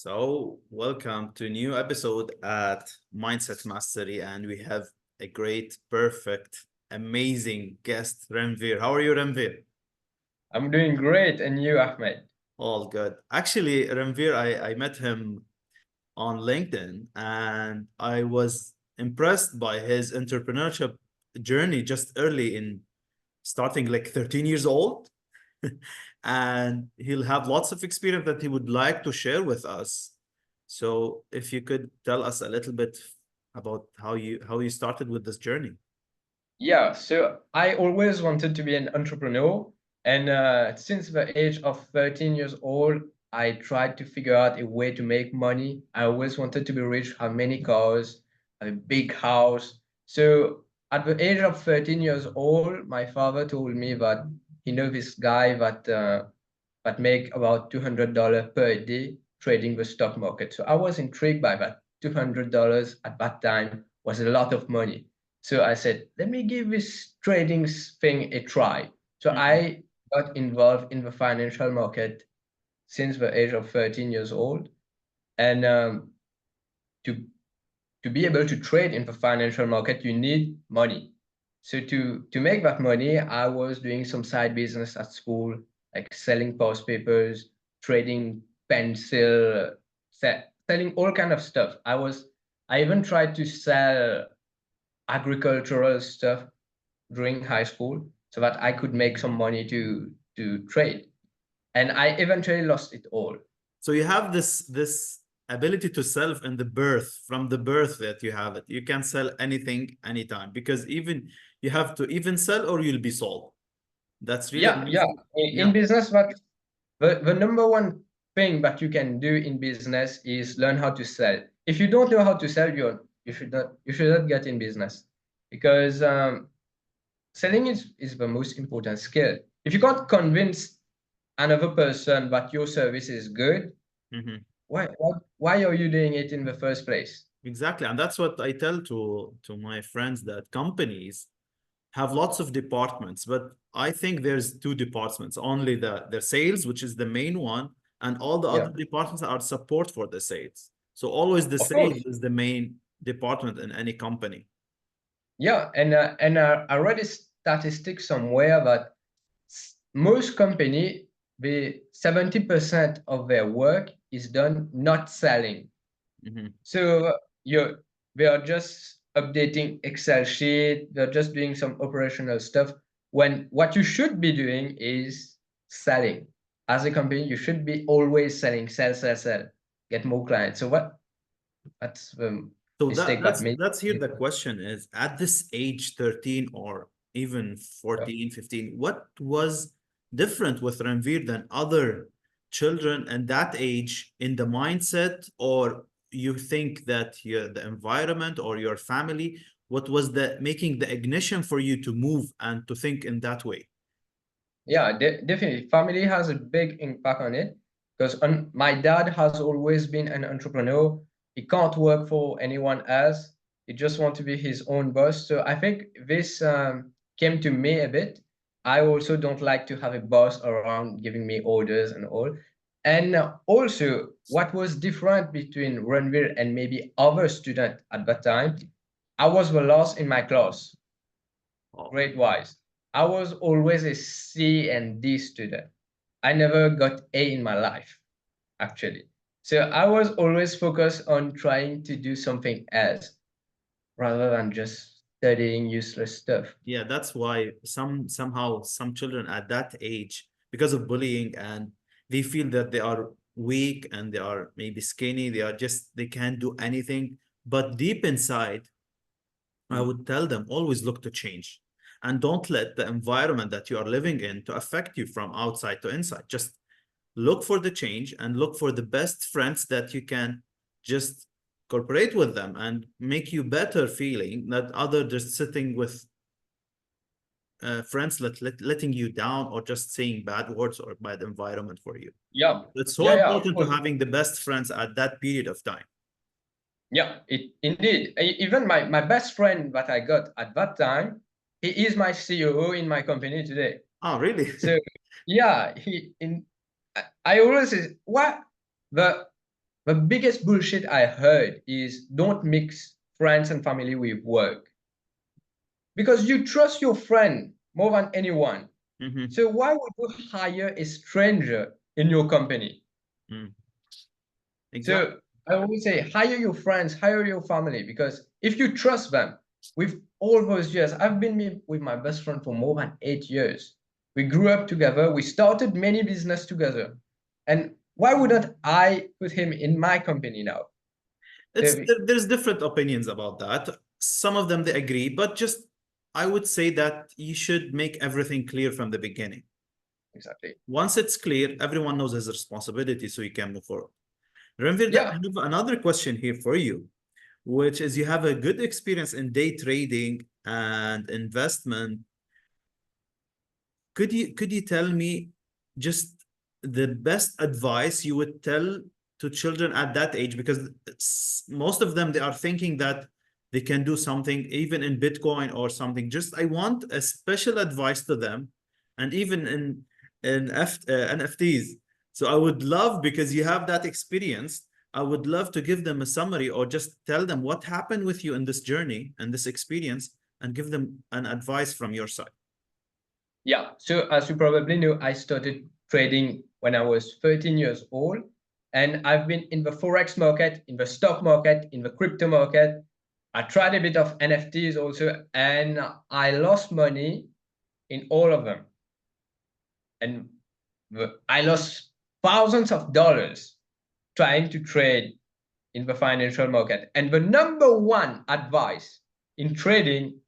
So, welcome to a new episode at Mindset Mastery, and we have a great, perfect, amazing guest, Renveer. How are you, Renveer? I'm doing great, and you, Ahmed? All good. Actually, Renveer, I met him on LinkedIn, and I was impressed by his entrepreneurship journey just early in starting like 13 years old. And he'll have lots of experience that he would like to share with us. So if you could tell us a little bit about how you started with this journey. Yeah, so I always wanted to be an entrepreneur, and since the age of 13 years old, I tried to figure out a way to make money. I always wanted to be rich, have many cars, a big house. So at the age of 13 years old, my father told me that he know this guy that make about $200 per day trading the stock market. So I was intrigued by that. $200 at that time was a lot of money. So I said, let me give this trading thing a try. So Mhm. I got involved in the financial market since the age of 13 years old. And to, to be able to trade in the financial market, you need money. So to make that money, I was doing some side business at school, like selling post papers, trading pencil, selling all kind of stuff. I even tried to sell agricultural stuff during high school so that I could make some money to trade. And I eventually lost it all. So you have this ability to sell in the birth, from the birth that you have it. You can sell anything anytime because even you have to even sell or you'll be sold. That's really Yeah. amazing. In Yeah, business, but the number one thing that you can do in business is learn how to sell. If you don't know how to sell, you should not get in business because selling is the most important skill. If you can't convince another person that your service is good, mhm, why are you doing it in the first place? exactly. And that's what I tell to my friends that companies have lots of departments, but I think there's two departments, only the sales, which is the main one, and all the Yeah, other departments are support for the sales. So always the of sales course. is the main department in any company. Yeah, and I read a statistic somewhere that most company, the 70% of their work is done not selling. Mhm. So you're they are just updating Excel sheet, they're just doing some operational stuff when what you should be doing is selling. As a company, you should be always selling, sell, get more clients. So that's the So mistake that many that's here the people. question is at this age 13 or even Yeah. 14, 15, what was different with Ranveer than other children in that age in the mindset, or you think that the environment or your family, what was the making the ignition for you to move and to think in that way? Yeah, definitely. Family has a big impact on it because my dad has always been an entrepreneur. He can't work for anyone else. He just wants to be his own boss. So I think this came to me a bit. I also don't like to have a boss around giving me orders and all. And also, what was different between Ranveer and maybe other students at that time, I was the last in my class Oh, grade wise. I was always a C and D student. I never got A in my life, actually. So I was always focused on trying to do something else rather than just studying useless stuff. yeah, that's why somehow some children at that age, because of bullying, and they feel that they are weak and they are maybe skinny, they can't do anything. But deep inside, I Mm. would tell them always look to change and don't let the environment that you are living in to affect you from outside to inside. Just look for the change and look for the best friends that you can just cooperate with them and make you better feeling that other just sitting with friends letting you down or just saying bad words or bad environment for you. Yeah, It's so yeah, of important to course. having the best friends at that period of time. Yeah, indeed. Even my best friend that I got at that time, he is my COO in my company today. Oh, really? So yeah, I always say what the The biggest bullshit I heard is don't mix friends and family with work. Because you trust your friend more than anyone. So why would you hire a stranger in your company? Exactly. So I always say hire your friends, hire your family, because if you trust them with all those years, I've been with my best friend for more than 8 years. We grew up together, we started many business together. And why wouldn't I put him in my company now? So, There's different opinions about that. Some of them they agree, but just I would say that you should make everything clear from the beginning. exactly. Once it's clear, everyone knows his responsibility, so you can move forward. Renveer, I Yeah. have another question here for you, which is you have a good experience in day trading and investment. Could you tell me just the best advice you would tell to children at that age? Because most of them they are thinking that they can do something even in Bitcoin or something. Just I want a special advice to them, and even in NFTs. So I would love, because you have that experience, I would love to give them a summary or just tell them what happened with you in this journey and this experience, and give them an advice from your side. Yeah. So as you probably know, I started trading when I was 13 years old. And I've been in the Forex market, in the stock market, in the crypto market. I tried a bit of NFTs also, and I lost money in all of them. And I lost thousands of dollars trying to trade in the financial market. And the number one advice in trading,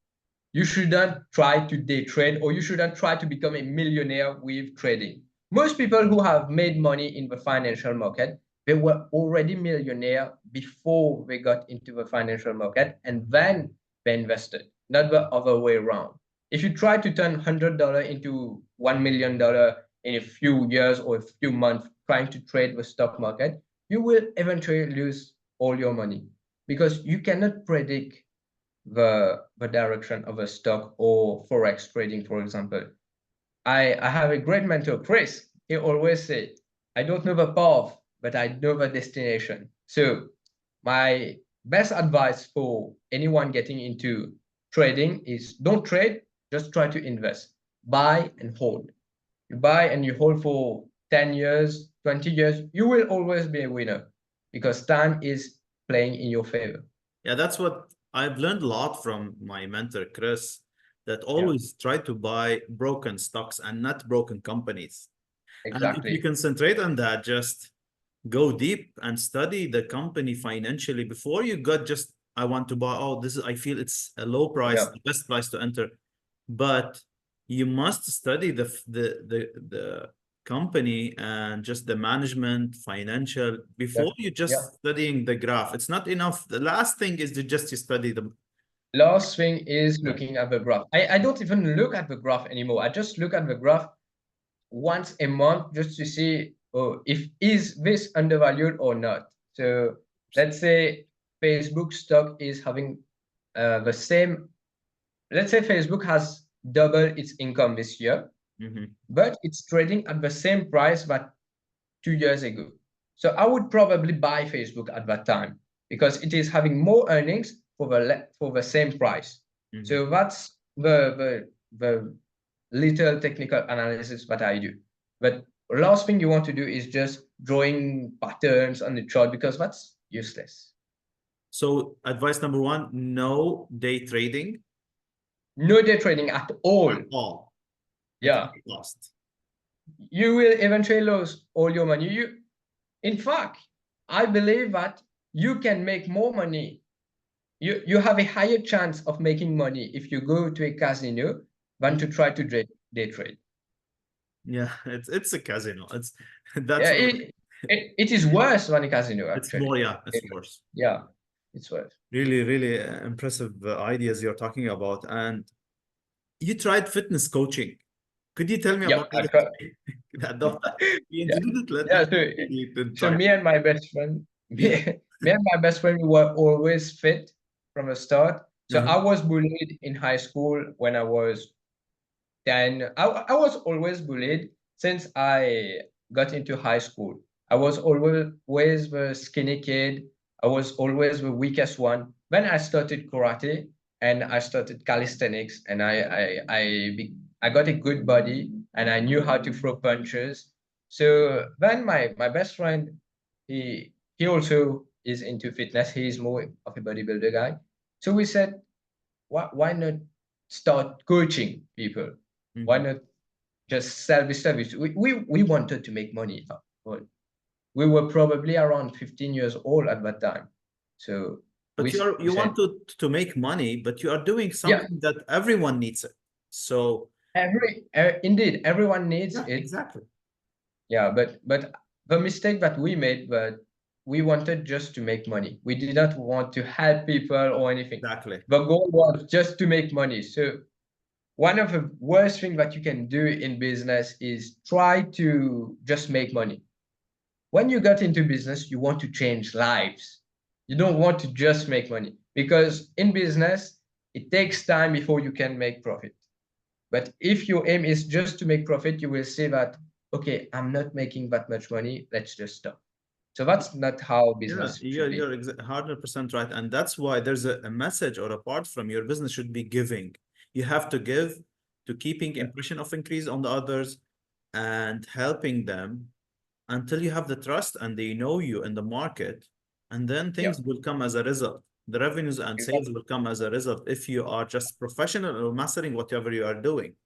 you shouldn't try to day trade, or you shouldn't try to become a millionaire with trading. Most people who have made money in the financial market, they were already millionaire before they got into the financial market, and then they invested, not the other way around. If you try to turn $100 into $1 million in a few years or a few months trying to trade the stock market, you will eventually lose all your money, because you cannot predict the direction of a stock or forex trading, for example. I have a great mentor, Chris. He always say, I don't know the path, but I know the destination. So my best advice for anyone getting into trading is don't trade, just try to invest. Buy and hold. You buy and you hold for 10 years, 20 years, you will always be a winner, because time is playing in your favor. Yeah, that's what I've learned a lot from my mentor, Chris, that Yeah, always try to buy broken stocks and not broken companies. And if you exactly. concentrate on that, just go deep and study the company financially before you got just, I want to buy, oh, this is, I feel it's a low price, Yeah. the best price to enter. But you must study the company and just the management, financial, Yeah, before you yeah. just studying the graph. It's not enough. The last thing is to just to study the. Last thing is looking at the graph. I don't even look at the graph anymore. I just look at the graph once a month just to see, oh, if is this undervalued or not. So let's say Facebook stock is having the same. Let's say Facebook has doubled its income this year, but it's trading at the same price that 2 years ago. So I would probably buy Facebook at that time, because it is having more earnings for the same price. So that's the little technical analysis that I do. But last thing you want to do is just drawing patterns on the chart, because that's useless. So advice number one, no day trading No day trading at all. at all. It will Yeah. be lost. You will eventually lose all your money. In fact, I believe that you can make more money. You have a higher chance of making money if you go to a casino than to try to day trade. Yeah, it's a casino. It's Yeah, that's what it is worse than a casino, it's more, actually. yeah, it's worse. Yeah, it's worse. Really, really impressive ideas you're talking about. And you tried fitness coaching. Could you tell me Yeah, about that experience? Don't be yeah, included. yeah. Let me So try. me and my best friend, Yeah. me and my best friend, we were always fit from the start. So Uh-huh. I was bullied in high school when I was 10. I was always bullied since I got into high school. I was always the skinny kid. I was always the weakest one. Then I started karate and I started calisthenics, and I got a good body and I knew how to throw punches. So then my best friend, he also is into fitness. He's more of a bodybuilder guy. So we said, why not start coaching people? Why Mhm. not just sell the service? We wanted to make money. We were probably around 15 years old at that time. So But we you want said, to make money, but you are doing yeah, something that everyone needs it. So indeed, everyone needs yeah, it. exactly. Yeah, but the mistake that we made, but we wanted just to make money. We did not want to help people or anything. Exactly. The goal was just to make money. So one of the worst things that you can do in business is try to just make money. When you get into business, you want to change lives. You don't want to just make money, because in business, it takes time before you can make profit. But if your aim is just to make profit, you will see that, okay, I'm not making that much money. Let's just stop. So that's not how Yeah, business should be. you're 100% right. And that's why there's a message or a part from your business should be giving. You have to give to keeping Yeah. impression of increase on the others and helping them until you have the trust and they know you in the market. And then Yeah. things will come as a result. The revenues and sales Exactly. will come as a result if you are just professional or mastering whatever you are doing.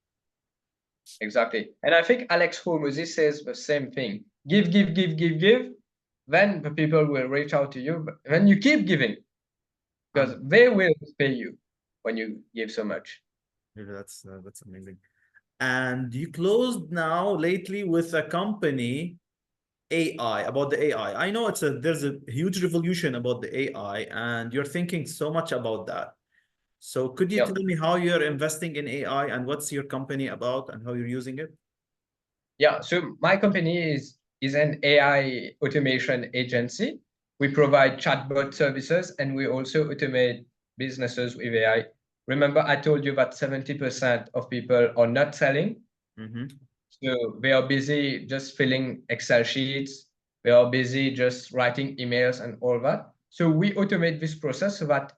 Exactly. And I think Alex Hormozzi says the same thing. Give, give, give, give, give. Then the people will reach out to you. Then you keep giving, because And they will pay you when you give so much. really, that's amazing. And you closed now lately with a company AI, about the AI. I know there's a huge revolution about the AI, and you're thinking so much about that. So could you Yeah. tell me how you're investing in AI and what's your company about and how you're using it? Yeah. So my company is an AI automation agency. We provide chatbot services and we also automate businesses with AI. Remember, I told you that 70% of people are not selling. Mm-hmm. So they are busy just filling Excel sheets. They are busy just writing emails and all that. So we automate this process so that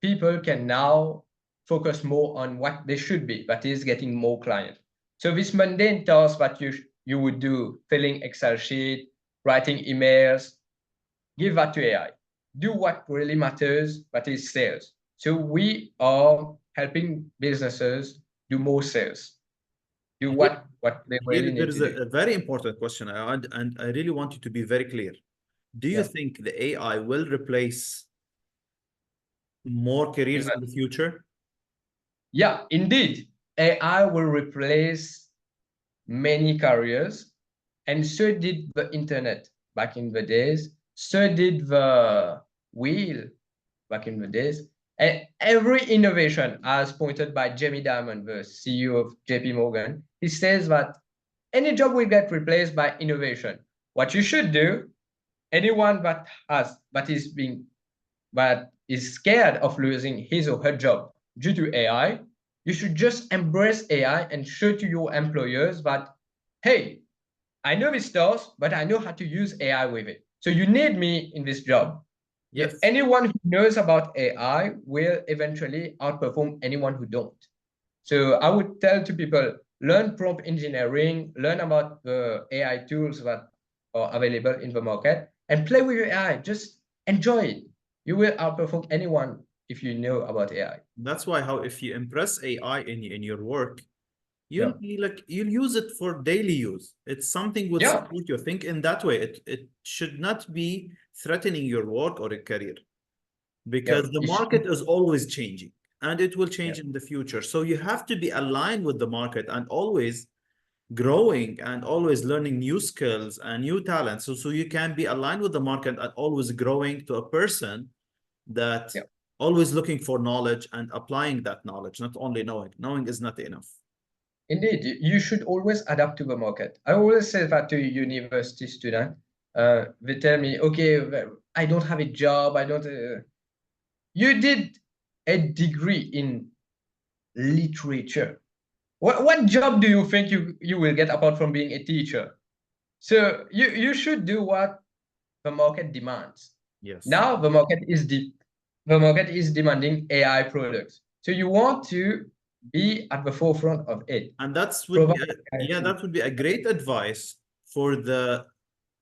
people can now focus more on what they should be, that is getting more clients. So this mundane task that you would do, filling Excel sheet, writing emails, give that to AI. Do what really matters, that is sales. So we are helping businesses do more sales, do Here, what they here really there need is to do. a very important question, and I really want you to be very clear. Do you Yeah. think the AI will replace more careers in the future? Yeah, indeed. AI will replace many careers, and so did the internet back in the days. So did the wheel back in the days. And every innovation, as pointed by Jamie Dimon, the CEO of JP Morgan, he says that any job will get replaced by innovation. What you should do, anyone that is scared of losing his or her job due to AI, you should just embrace AI and show to your employers that, hey, I know this stuff, but I know how to use AI with it. So you need me in this job. Yes. Anyone who knows about AI will eventually outperform anyone who don't. So I would tell to people, learn prompt engineering, learn about the AI tools that are available in the market, and play with your AI. Just enjoy it. You will outperform anyone if you know about AI. That's why how if you impress AI in your work, Yeah. you'll use it for daily use. It's something would Yeah. support you. Think in that way. It should not be threatening your work or a career Yeah. because the You should, market is always changing and it will yeah. change in the future. So you have to be aligned with the market and always growing and always learning new skills and new talents. So you can be aligned with the market and always growing to a person that Yeah. always looking for knowledge and applying that knowledge, not only knowing. Knowing is not enough. Indeed, you should always adapt to the market. I always say that to university students. They tell me, okay, I don't have a job. I don't. You did a degree in literature. What job do you think you will get apart from being a teacher? So you should do what the market demands. Yes. Now the market is demanding AI products. So you want to be at the forefront of it. And that's would be Provide AI yeah, tools. that would be a great advice for the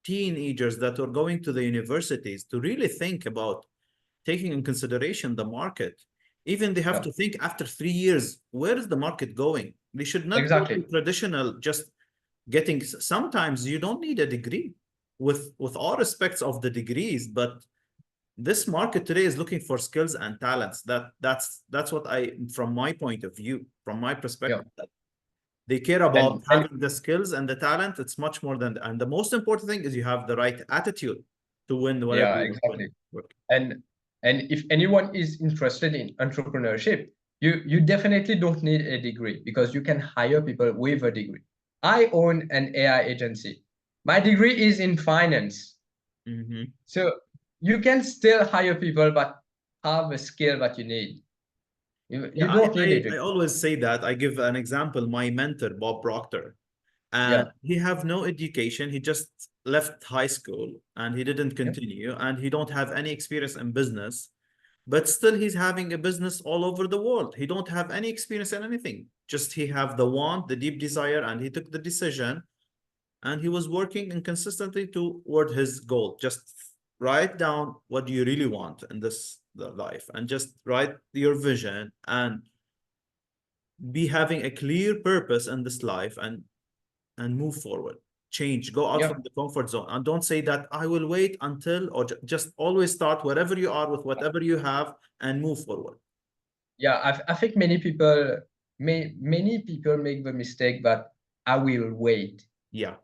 teenagers that are going to the universities to really think about taking in consideration the market. Even they have Yeah, to think after 3 years, where is the market going? They should not go to exactly. traditional, just getting, sometimes you don't need a degree with all respects of the degrees, but this market today is looking for skills and talents. That's what I, from my point of view, from my Yeah. perspective, they care about And having the skills and the talent. It's much more than, and the most important thing is you have the right attitude to win whatever yeah, you win. exactly. And if anyone is interested in entrepreneurship, you definitely don't need a degree because you can hire people with a degree. I own an AI agency. My degree is in finance. Mhm. So you can still hire people, but have a skill that you need. Yeah, You don't need a I degree. always say that. I give an example. My mentor, Bob Proctor, and Yeah, he have no education. He just left high school and he didn't yeah, continue, and he don't have any experience in business. But still, he's having a business all over the world. He don't have any experience in anything. Just he have the want, the deep desire, and he took the decision. And he was working inconsistently toward his goal. Just write down what you really want in this life, and just write your vision and be having a clear purpose in this life, and move forward. Change, go out yeah, from the comfort zone, and don't say that I will wait until, or just always start wherever you are with whatever you have and move forward. yeah. I think many people make the mistake that I will wait. Yeah.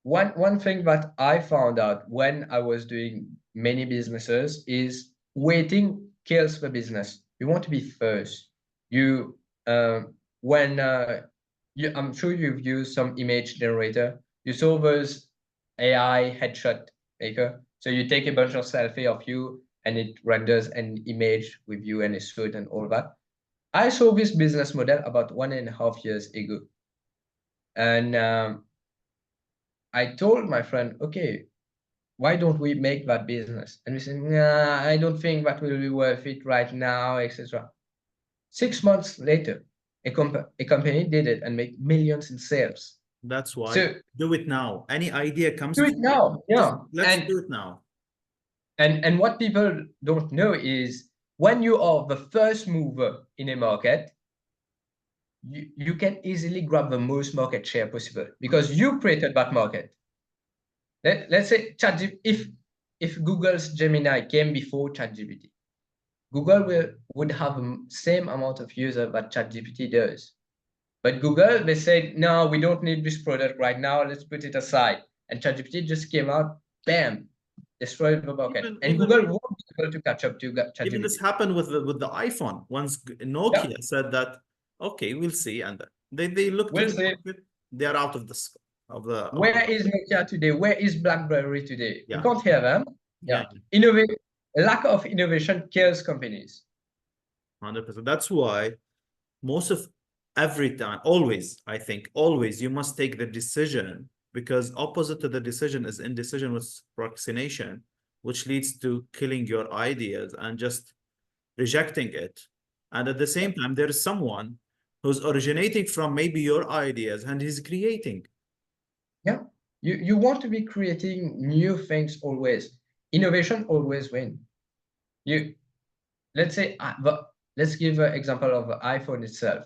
One thing that I found out when I was doing many businesses is waiting kills the business. You want to be first. You when I'm sure you've used some image generator. You saw those AI headshot maker. So you take a bunch of selfie of you and it renders an image with you and a suit and all that. I saw this business model about 1.5 years ago. And I told my friend, okay, why don't we make that business? And we said, nah, I don't think that will be worth it right now, etc. 6 months later, a company did it and made millions in sales. That's why, So do it now. Any idea comes do to it you, now, just yeah. let's do it now. And what people don't know is when you are the first mover in a market, you can easily grab the most market share possible because you created that market. Let's say if Google's Gemini came before ChatGPT, Google would have the same amount of users that ChatGPT does. But Google, they said, no, we don't need this product right now. Let's put it aside. And ChatGPT just came out, bam, destroyed the market. Even And Google won't be able to catch up to even this ChatGPT. happened with the iPhone. Once Yeah, Nokia said that, okay, we'll see, and they look to we'll the see. market, they are out of the of the Where is Nokia today? Where is BlackBerry today? We yeah, can't hear them. yeah, Yeah. Innovate. Lack of innovation kills companies. 100%. That's why most of every time, always, I think, always you must take the decision, because opposite to the decision is indecision with procrastination, which leads to killing your ideas and just rejecting it. And at the Yeah. same time, there is someone who's originating from maybe your ideas and he's creating. Yeah. You want to be creating new things always. Innovation always win. You let's say let's give an example of the iPhone itself.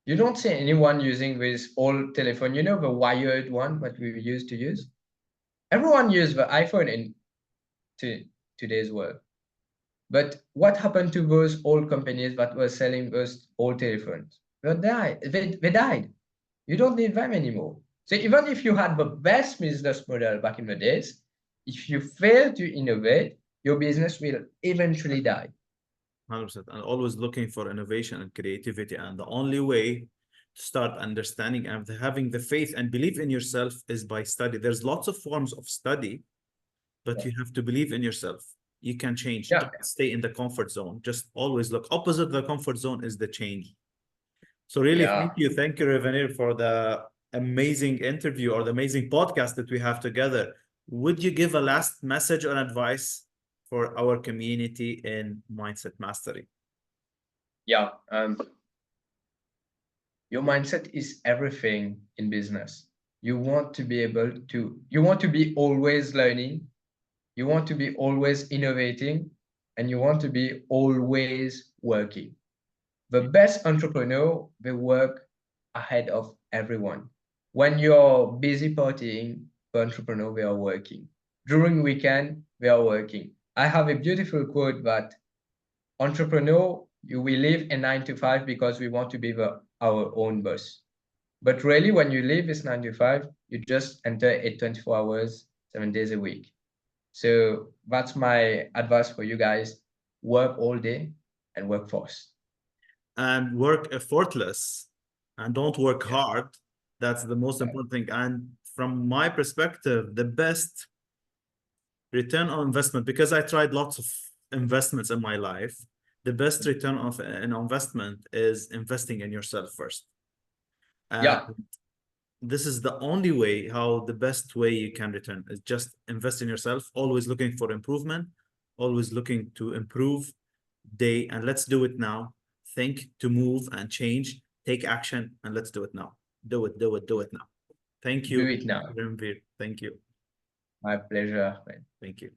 You don't see anyone using this old telephone, the wired one that we used to use. Everyone used the iPhone in to, today's world. But what happened to those old companies that were selling those old telephones? They died. You don't need them anymore. So even if you had the best business model back in the days, if you fail to innovate, your business will eventually die. 100%. And always looking for innovation and creativity. And the only way to start understanding and having the faith and believe in yourself is by study. There's lots of forms of study, but Yeah. you have to believe in yourself. You can change. Yeah. Don't stay in the comfort zone. Just always look. Opposite the comfort zone is the change. So really, Yeah. thank you, Reveneer, for the amazing interview or the amazing podcast that we have together. Would you give a last message or advice for our community in mindset mastery? Yeah. Your mindset is everything in business. You want to be you want to be always learning, you want to be always innovating, and you want to be always working. The best entrepreneur, they work ahead of everyone. When you're busy partying, the entrepreneur, they are working. During weekend, they are working. I have a beautiful quote that entrepreneur, you will live a 9 to 5 because we want to be our own boss. But really, when you leave this 9 to 5, you just enter it 24 hours, 7 days a week. So that's my advice for you guys. Work all day and work fast. And work effortless and don't work Yeah. hard. That's the most Right. important thing. And from my perspective, the best return on investment, because I tried lots of investments in my life, the best return of an investment is investing in yourself first. And Yeah, this is the only way how the best way you can return is just invest in yourself, always looking for improvement, always looking to improve day, and let's do it now. Think to move and change, take action, and let's do it now. Do it, do it, do it now. Thank do you, it now. Renveer. Thank you. My pleasure. Thank you.